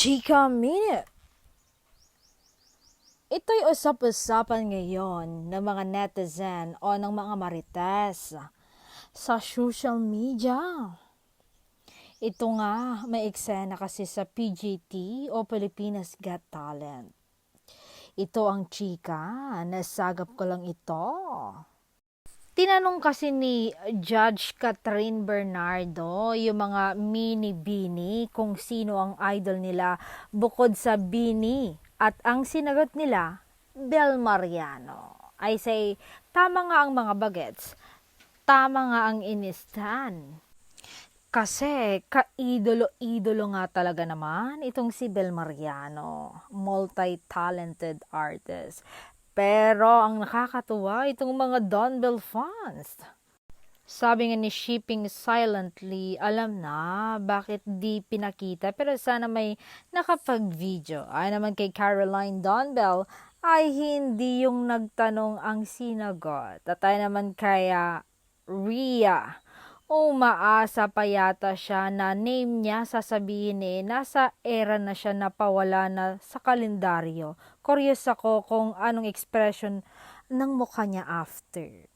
Chika Minute! Ito'y usap-usapan ngayon ng mga netizen o ng mga marites sa social media. Ito nga, may eksena kasi sa PGT o Pilipinas Got Talent. Ito ang chika, nasagap ko lang ito. Tinanong kasi ni Judge Catherine Bernardo yung mga mini-bini kung sino ang idol nila bukod sa bini. At ang sinagot nila, Bel Mariano. I say, tama nga ang mga bagets. Tama nga ang inistan. Kasi kaidolo-idolo nga talaga naman itong si Bel Mariano, multi-talented artist. Pero ang nakakatuwa itong mga Don Bell fans. Sabi nga ni Shipping Silently, alam na bakit di pinakita pero sana may nakapag-video. Ay naman kay Caroline Donbell ay hindi yung nagtanong ang sinagot. At ay naman kaya Rhea, umaasa pa yata siya na name niya sasabihin nasa era na siya napawala na sa kalendaryo. Curious ako kung anong expression ng mukha niya after.